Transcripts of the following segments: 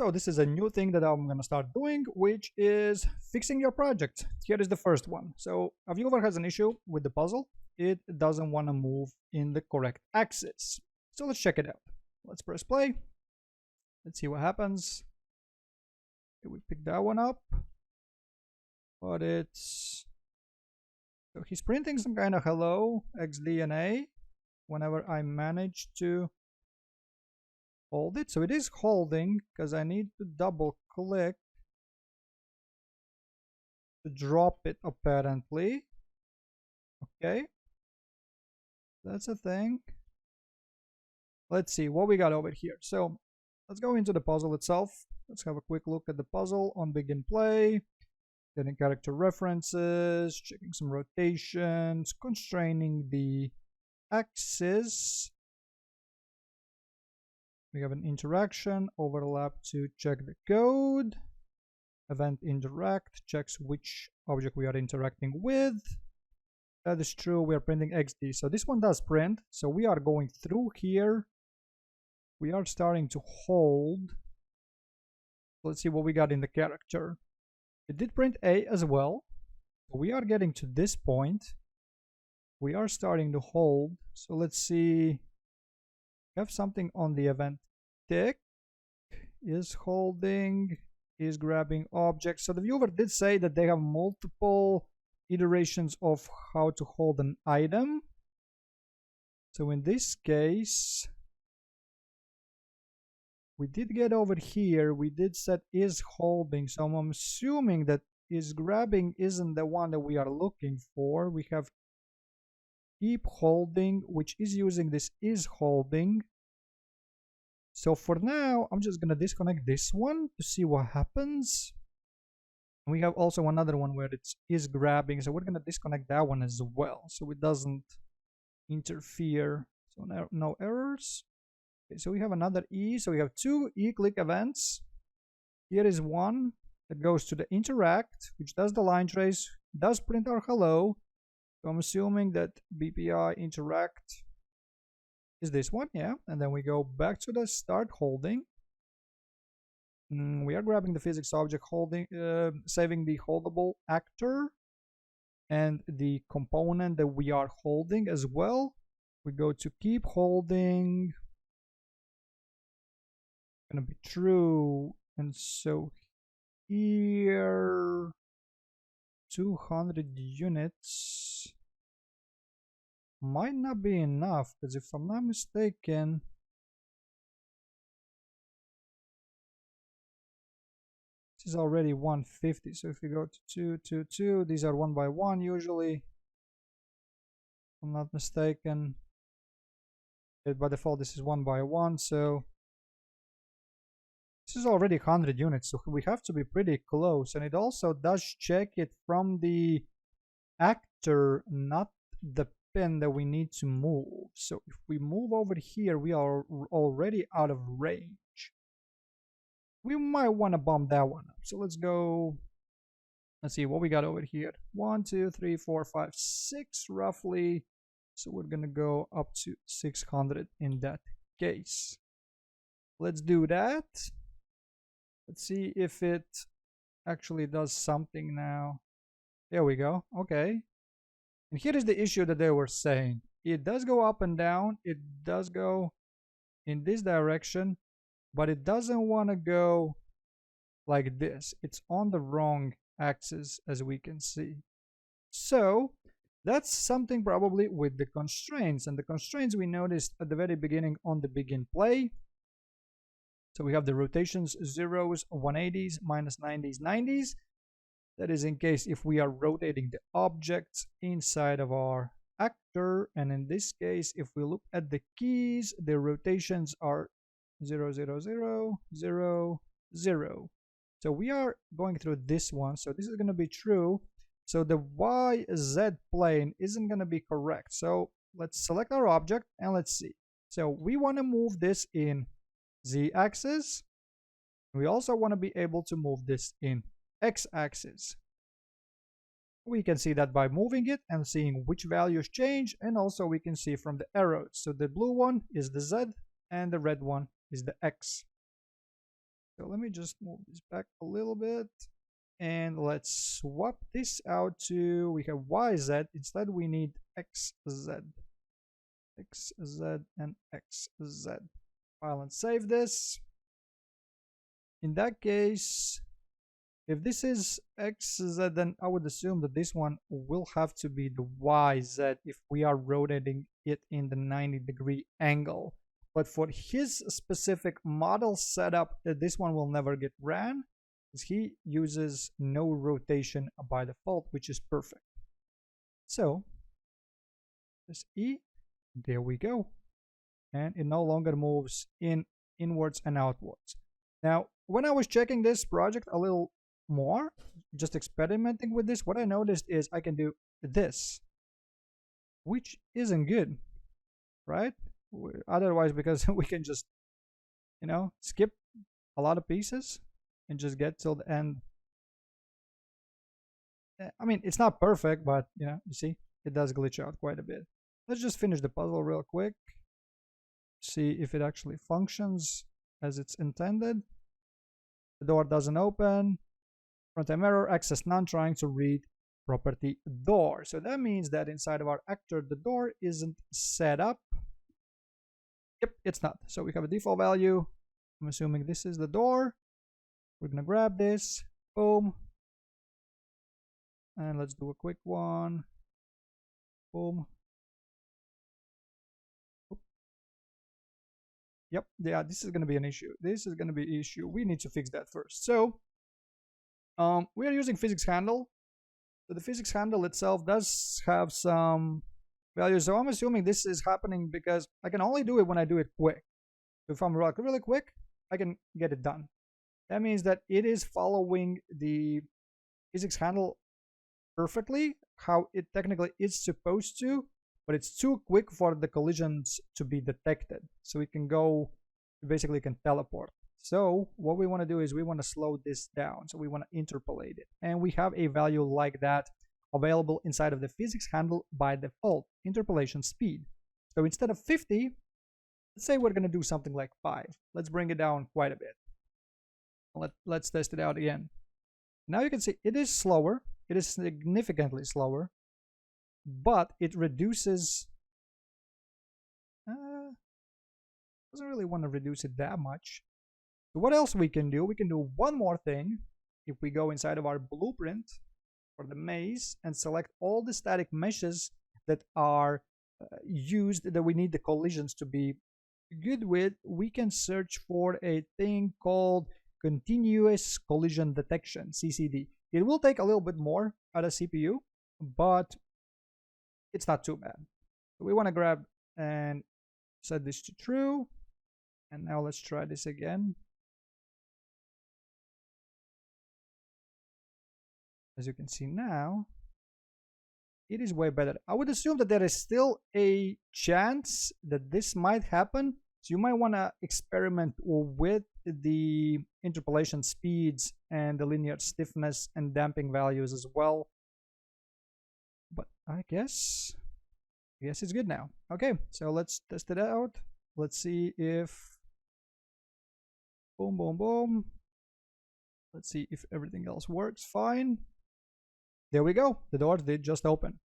So this is a new thing that I'm going to start doing, which is fixing your project. Here is the first one. So a viewer has an issue with the puzzle. It doesn't want to move in the correct axis. So let's check it out. Let's press play. Let's see what happens. Okay, we pick that one up. But it's... So he's printing some kind of hello, XDNA, whenever I manage to hold it. So it is holding because I need to double click to drop it apparently. Okay, that's a thing. Let's see what we got over here. So let's go into the puzzle itself. Let's have a quick look at the puzzle on begin play, getting character references, checking some rotations, constraining the axis. We have an interaction, overlap to check the code. Event interact checks which object we are interacting with. That is true, we are printing XD. So this one does print. So we are going through here. We are starting to hold. Let's see what we got in the character. It did print A as well. We are getting to this point. We are starting to hold. So let's see. We have something on the event tick. Is holding. Is grabbing objects. So the viewer did say that they have multiple iterations of how to hold an item. So in this case, we did get over here, we did set is holding, so I'm assuming that is grabbing isn't the one that we are looking for. We have keep holding, which is using this is holding. So for now, I'm just gonna disconnect this one to see what happens. We have also another one where it is grabbing, so we're gonna disconnect that one as well, so it doesn't interfere. So no errors. Okay, so we have another E, so we have two E-click events. Here is one that goes to the interact, which does the line trace, does print our hello. So I'm assuming that BPI interact is this one, yeah. And then we go back to the start holding. We are grabbing the physics object, holding, saving the holdable actor and the component that we are holding as well. We go to keep holding. Gonna be true, and so here 200 units might not be enough, because if I'm not mistaken, this is already 150. So if we go to 2, 2, 2, these are 1 by 1 usually, if I'm not mistaken. By default this is 1 by 1, so this is already 100 units, so we have to be pretty close. And it also does check it from the actor, not the pin that we need to move. So if we move over here, we are already out of range. We might want to bump that one up. So let's go. Let's see what we got over here. 1, 2, 3, 4, 5, 6 roughly. So we're going to go up to 600 in that case. Let's do that. Let's see if it actually does something now. There we go. Okay. And here is the issue that they were saying. It does go up and down. It does go in this direction, but it doesn't want to go like this. It's on the wrong axis, as we can see. So that's something probably with the constraints. And the constraints we noticed at the very beginning on the begin play. So we have the rotations, zeros, 180s, minus 90s, 90s. That is in case if we are rotating the objects inside of our actor. And in this case, if we look at the keys, the rotations are 0, 0, 0, 0, 0. So we are going through this one. So this is going to be true. So the YZ plane isn't going to be correct. So let's select our object and let's see. So we want to move this in Z-axis. We also want to be able to move this in X-axis. We can see that by moving it and seeing which values change, and also we can see from the arrows. So the blue one is the Z and the red one is the X. So let me just move this back a little bit. And let's swap this out to, we have YZ. Instead, we need XZ. XZ and XZ. File and save this. In that case, if this is XZ, then I would assume that this one will have to be the YZ if we are rotating it in the 90-degree angle. But for his specific model setup, this one will never get ran because he uses no rotation by default, which is perfect. So, this E, there we go. And it no longer moves inwards and outwards. Now, when I was checking this project a little more, just experimenting with this, what I noticed is I can do this, which isn't good, right? Otherwise, because we can just, skip a lot of pieces and just get till the end. I mean, it's not perfect, but you see, it does glitch out quite a bit. Let's just finish the puzzle real quick. See if it actually functions as it's intended. The door doesn't open. Runtime error, access none, trying to read property door. So that means that inside of our actor, the door isn't set up. Yep, it's not. So we have a default value. I'm assuming this is the door. We're gonna grab this, boom. And let's do a quick one. Boom. Yep, yeah, this is gonna be an issue. This is gonna be an issue. We need to fix that first. So we are using physics handle. So the physics handle itself does have some values. So I'm assuming this is happening because I can only do it when I do it quick. So if I'm really quick, I can get it done. That means that it is following the physics handle perfectly, how it technically is supposed to, but it's too quick for the collisions to be detected. So it can go, basically can teleport. So what we want to do is we want to slow this down. So we want to interpolate it. And we have a value like that available inside of the physics handle by default, interpolation speed. So instead of 50, let's say we're going to do something like 5. Let's bring it down quite a bit. Let's test it out again. Now you can see it is slower. It is significantly slower, but it reduces. Doesn't really want to reduce it that much. So what else we can do? We can do one more thing. If we go inside of our blueprint for the maze and select all the static meshes that are used, that we need the collisions to be good with, we can search for a thing called continuous collision detection, CCD. It will take a little bit more out of CPU, but it's not too bad. So we want to grab and set this to true. And now let's try this again. As you can see now, it is way better. I would assume that there is still a chance that this might happen. So you might want to experiment with the interpolation speeds and the linear stiffness and damping values as well. But I guess it's good now. Okay, so let's test it out. Let's see if boom, boom, boom. Let's see if everything else works fine. There we go. The door did just open.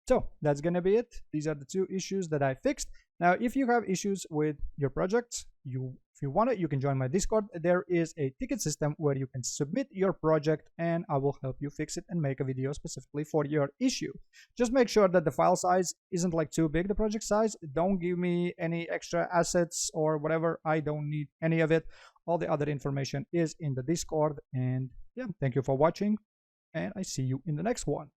So that's going to be it. These are the 2 issues that I fixed. Now, if you have issues with your projects, if you want it, you can join my Discord. There is a ticket system where you can submit your project and I will help you fix it and make a video specifically for your issue. Just make sure that the file size isn't like too big, the project size. Don't give me any extra assets or whatever. I don't need any of it. All the other information is in the Discord. And yeah, thank you for watching. And I see you in the next one.